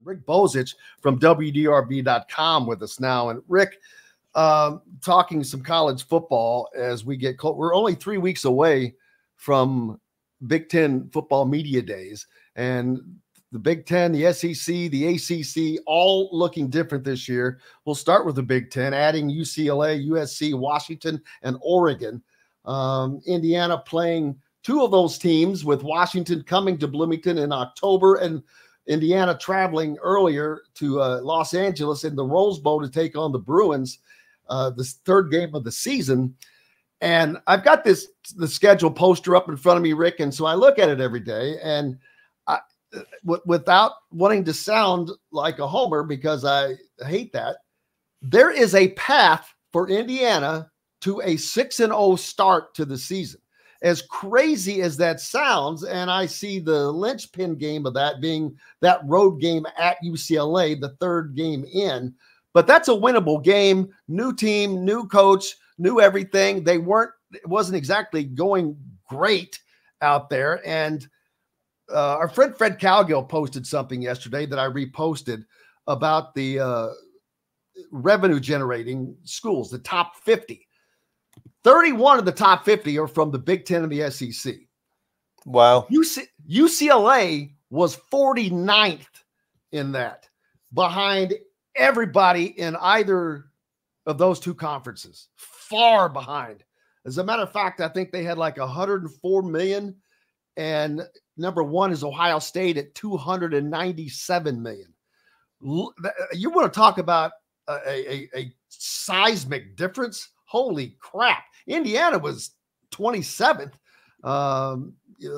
Rick Bozich from WDRB.com with us now. And Rick, talking some college football as we get close. We're only 3 weeks away from Big Ten football media days, and the Big Ten, the SEC, the ACC, all looking different this year. We'll start with the Big Ten, adding UCLA, USC, Washington, and Oregon. Indiana playing two of those teams, with Washington coming to Bloomington in October and Indiana traveling earlier to Los Angeles in the Rose Bowl to take on the Bruins, the third game of the season. And I've got the schedule poster up in front of me, Rick, and so I look at it every day, and without wanting to sound like a homer, because I hate that, there is a path for Indiana to a 6-0 start to the season. As crazy as that sounds, and I see the linchpin game of that being that road game at UCLA, the third game in, but that's a winnable game. New team, new coach, new everything. It wasn't exactly going great out there. And our friend Fred Cowgill posted something yesterday that I reposted about the revenue generating schools, the top 50. 31 of the top 50 are from the Big Ten and the SEC. Wow. UCLA was 49th in that, behind everybody in either of those two conferences, far behind. As a matter of fact, I think they had like 104 million, and number one is Ohio State at 297 million. You want to talk about a seismic difference? Holy crap. Indiana was 27th.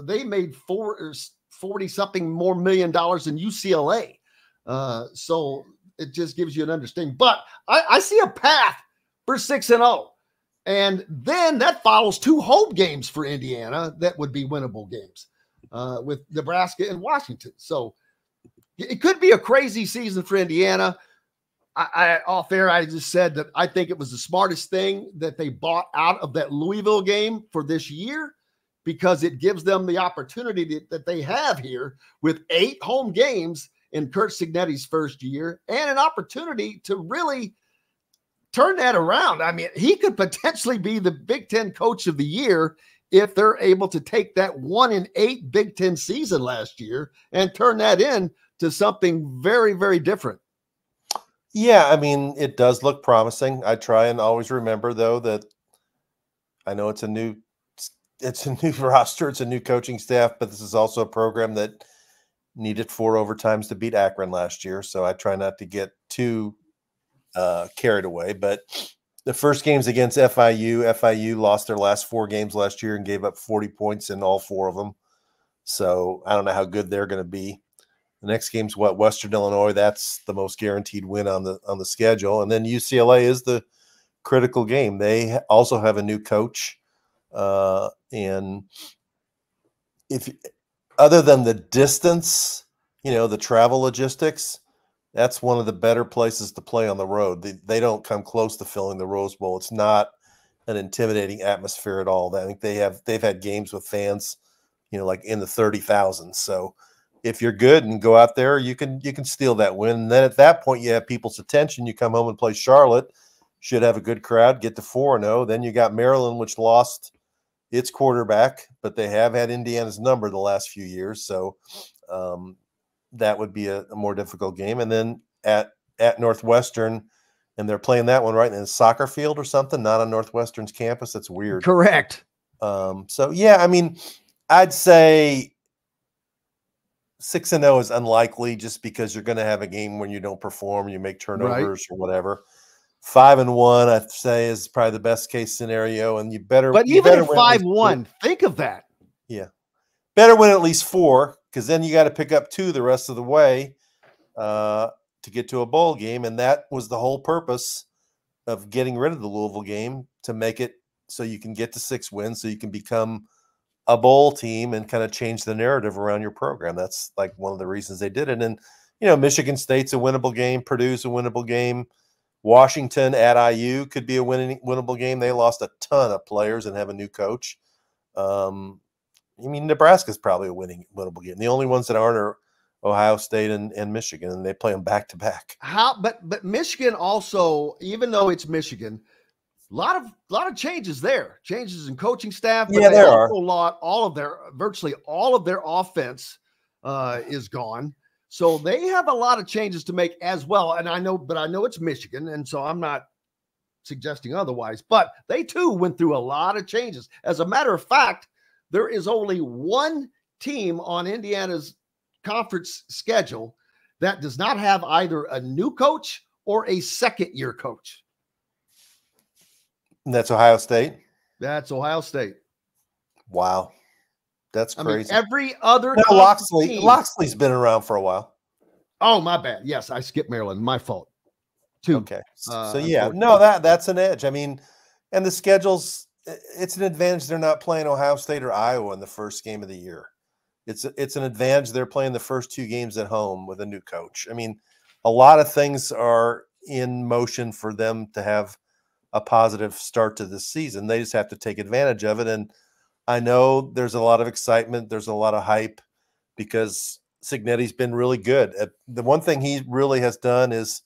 They made 40 something more million dollars than UCLA. So it just gives you an understanding. But I see a path for 6-0. And then that follows two home games for Indiana that would be winnable games with Nebraska and Washington. So it could be a crazy season for Indiana. Off air, I just said that I think it was the smartest thing that they bought out of that Louisville game for this year, because it gives them the opportunity that they have here with 8 home games in Curt Cignetti's first year, and an opportunity to really turn that around. I mean, he could potentially be the Big Ten Coach of the Year if they're able to take that 1-8 Big Ten season last year and turn that into something very, very different. Yeah, I mean, it does look promising. I try and always remember, though, that I know it's a new roster, it's a new coaching staff, but this is also a program that needed 4 overtimes to beat Akron last year. So I try not to get too carried away. But the first game's against FIU. FIU lost their last 4 games last year and gave up 40 points in all 4 of them. So I don't know how good they're going to be. The next game's Western Illinois. That's the most guaranteed win on the schedule. And then UCLA is the critical game. They also have a new coach. And if other than the distance, the travel logistics, that's one of the better places to play on the road. They don't come close to filling the Rose Bowl. It's not an intimidating atmosphere at all. I think they've had games with fans, like in the 30,000. So if you're good and go out there, you can steal that win. And then at that point, you have people's attention. You come home and play Charlotte, should have a good crowd, get to 4-0. Then you got Maryland, which lost its quarterback, but they have had Indiana's number the last few years. So that would be a more difficult game. And then at Northwestern, and they're playing that one right in a soccer field or something, not on Northwestern's campus. That's weird. Correct. So, yeah, I mean, I'd say 6-0 is unlikely, just because you're going to have a game when you don't perform, you make turnovers or whatever. 5-1, I'd say, is probably the best case scenario, and you better. But even at 5-1, think of that. Yeah, better win at least 4, because then you got to pick up 2 the rest of the way to get to a bowl game, and that was the whole purpose of getting rid of the Louisville game, to make it so you can get to 6 wins, so you can become a bowl team and kind of change the narrative around your program. That's like one of the reasons they did it. And, Michigan State's a winnable game. Purdue's a winnable game. Washington at IU could be a winnable game. They lost a ton of players and have a new coach. Nebraska's probably a winnable game. The only ones that aren't Ohio State and Michigan, and they play them back to back. But Michigan also, even though it's Michigan, a lot of changes there, changes in coaching staff. But Yeah, they there also are. lost virtually all of their offense is gone. So they have a lot of changes to make as well. And I know it's Michigan, and so I'm not suggesting otherwise. But they too went through a lot of changes. As a matter of fact, there is only one team on Indiana's conference schedule that does not have either a new coach or a second-year coach. And that's Ohio State? That's Ohio State. Wow. That's crazy. I mean, every other Loxley's been around for a while. Oh, my bad. Yes, I skipped Maryland. My fault. Okay. So yeah, no, that's an edge. I mean, and the schedules, it's an advantage they're not playing Ohio State or Iowa in the first game of the year. It's an advantage they're playing the first two games at home with a new coach. I mean, a lot of things are in motion for them to have a positive start to this season. They just have to take advantage of it. And I know there's a lot of excitement. There's a lot of hype because Cignetti's been really good. The one thing he really has done is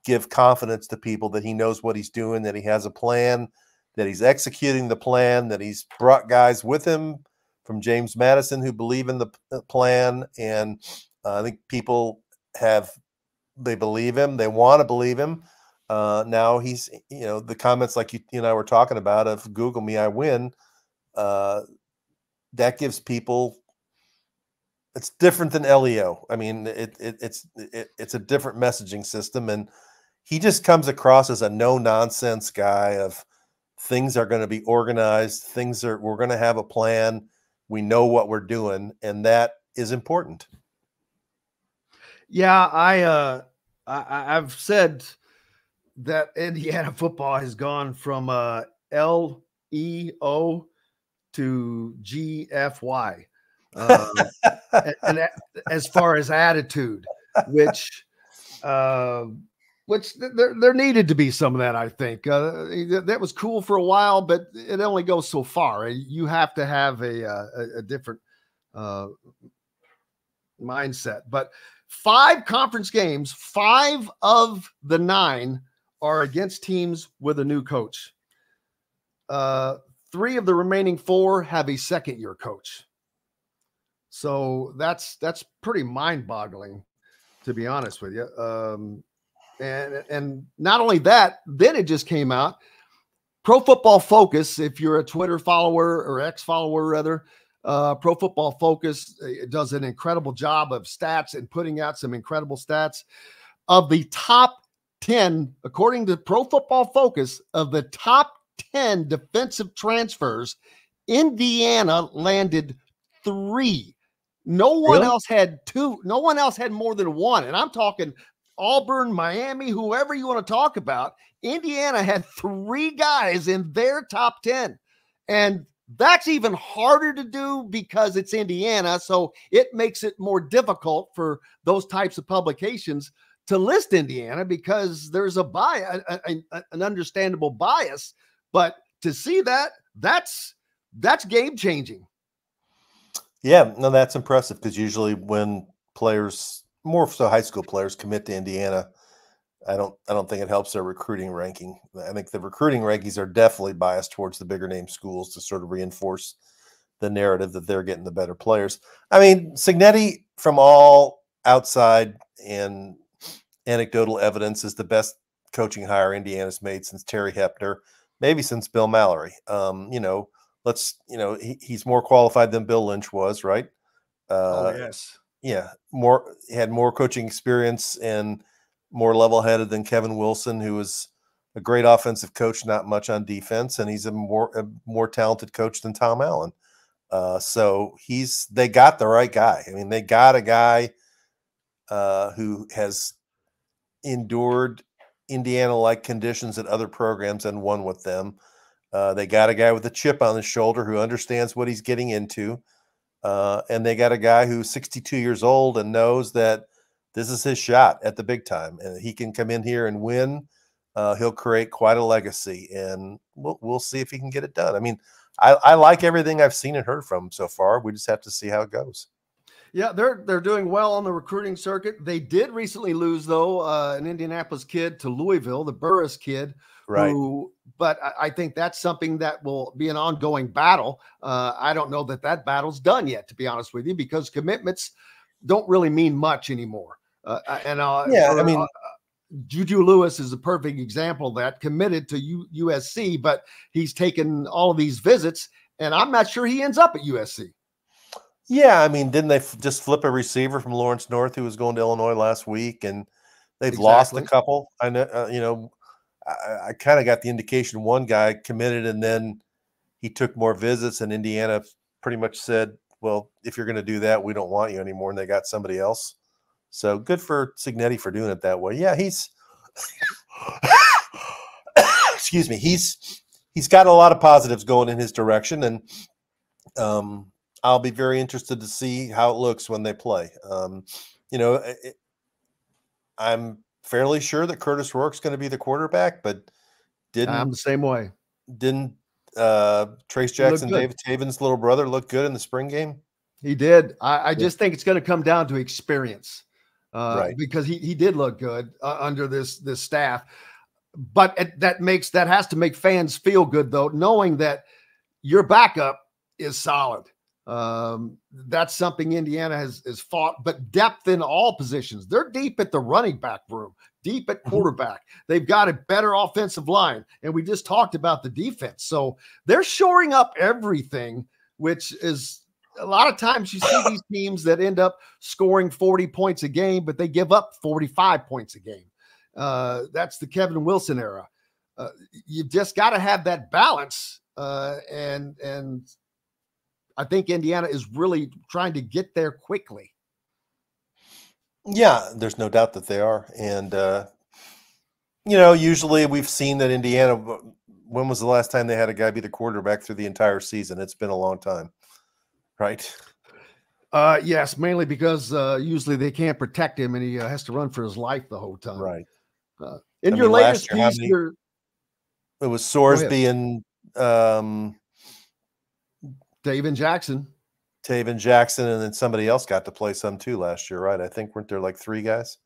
give confidence to people that he knows what he's doing, that he has a plan, that he's executing the plan, that he's brought guys with him from James Madison who believe in the plan. And I think people they believe him. They want to believe him. Now he's, the comments like you and I were talking about of Google me, I win. That gives people, it's different than LEO. I mean, it's a different messaging system. And he just comes across as a no nonsense guy of things are going to be organized. We're going to have a plan. We know what we're doing. And that is important. Yeah. I've said that Indiana football has gone from LEO to GFY. And as far as attitude, which there needed to be some of that, I think. That was cool for a while, but it only goes so far. You have to have a different mindset. But 5 conference games, 5 of the 9 are against teams with a new coach. 3 of the remaining 4 have a second-year coach. So that's pretty mind-boggling, to be honest with you. And not only that, then it just came out. Pro Football Focus, if you're a Twitter follower or ex-follower rather, Pro Football Focus does an incredible job of stats and putting out some incredible stats. Of the top 10, according to Pro Football Focus, of the top 10 defensive transfers, Indiana landed 3. No one else had 2. No one else had more than 1. And I'm talking Auburn, Miami, whoever you want to talk about. Indiana had 3 guys in their top 10. And that's even harder to do because it's Indiana. So it makes it more difficult for those types of publications to list Indiana because there's a bias, an understandable bias. But to see that's game changing. Yeah, no, that's impressive because usually when players, more so high school players, commit to Indiana, I don't think it helps their recruiting ranking. I think the recruiting rankings are definitely biased towards the bigger name schools to sort of reinforce the narrative that they're getting the better players. I mean, Cignetti, from all outside and anecdotal evidence, is the best coaching hire Indiana's made since Terry Hepner, maybe since Bill Mallory. He's more qualified than Bill Lynch was, right? Yes. Yeah, had more coaching experience and more level-headed than Kevin Wilson, who was a great offensive coach, not much on defense, and he's a more talented coach than Tom Allen. So they got the right guy. I mean, they got a guy who has endured Indiana-like conditions at other programs and won with them. They got a guy with a chip on his shoulder who understands what he's getting into. And they got a guy who's 62 years old and knows that this is his shot at the big time. And he can come in here and win. He'll create quite a legacy. And we'll see if he can get it done. I mean, I like everything I've seen and heard from him so far. We just have to see how it goes. Yeah, they're doing well on the recruiting circuit. They did recently lose, though, an Indianapolis kid to Louisville, the Burris kid, Right. but I think that's something that will be an ongoing battle. I don't know that battle's done yet, to be honest with you, because commitments don't really mean much anymore. Juju Lewis is a perfect example of that, committed to USC, but he's taken all of these visits, and I'm not sure he ends up at USC. Yeah, I mean, didn't they just flip a receiver from Lawrence North who was going to Illinois last week, and they've lost a couple? I know, I kind of got the indication one guy committed and then he took more visits, and Indiana pretty much said, well, if you're going to do that, we don't want you anymore, and they got somebody else. So good for Cignetti for doing it that way. Yeah, he's excuse me, he's got a lot of positives going in his direction, and I'll be very interested to see how it looks when they play. I'm fairly sure that Curtis Rourke's going to be the quarterback, but I'm the same way. Didn't Trace Jackson, David Taven's little brother, look good in the spring game? He did. I just think it's going to come down to experience, right? Because he did look good under this staff, but that has to make fans feel good, though, knowing that your backup is solid. That's something Indiana has fought, but depth in all positions. They're deep at the running back room, deep at quarterback. They've got a better offensive line, and we just talked about the defense. So they're shoring up everything, which is a lot of times you see these teams that end up scoring 40 points a game, but they give up 45 points a game. That's the Kevin Wilson era. You've just got to have that balance, and I think Indiana is really trying to get there quickly. Yeah, there's no doubt that they are. And, usually we've seen that Indiana, when was the last time they had a guy be the quarterback through the entire season? It's been a long time, right? Yes, mainly because usually they can't protect him and he has to run for his life the whole time. Right. In your latest piece, it was Sorsby and Taven Jackson, and then somebody else got to play some too last year, right? I think weren't there like 3 guys?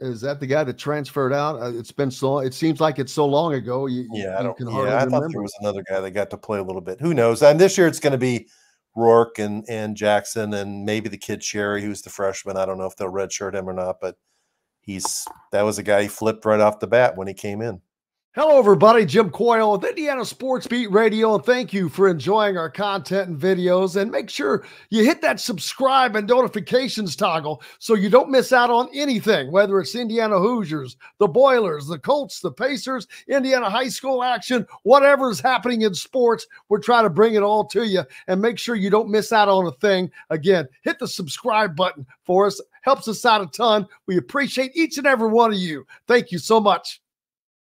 Is that the guy that transferred out? It's been so. It seems like it's so long ago. I thought there was another guy that got to play a little bit. Who knows? And this year it's going to be Rourke and Jackson and maybe the kid Sherry, who's the freshman. I don't know if they'll redshirt him or not, but that was a guy he flipped right off the bat when he came in. Hello, everybody. Jim Coyle with Indiana Sports Beat Radio, and thank you for enjoying our content and videos. And make sure you hit that subscribe and notifications toggle so you don't miss out on anything, whether it's Indiana Hoosiers, the Boilers, the Colts, the Pacers, Indiana high school action, whatever is happening in sports. We're trying to bring it all to you, and make sure you don't miss out on a thing. Again, hit the subscribe button for us. Helps us out a ton. We appreciate each and every one of you. Thank you so much.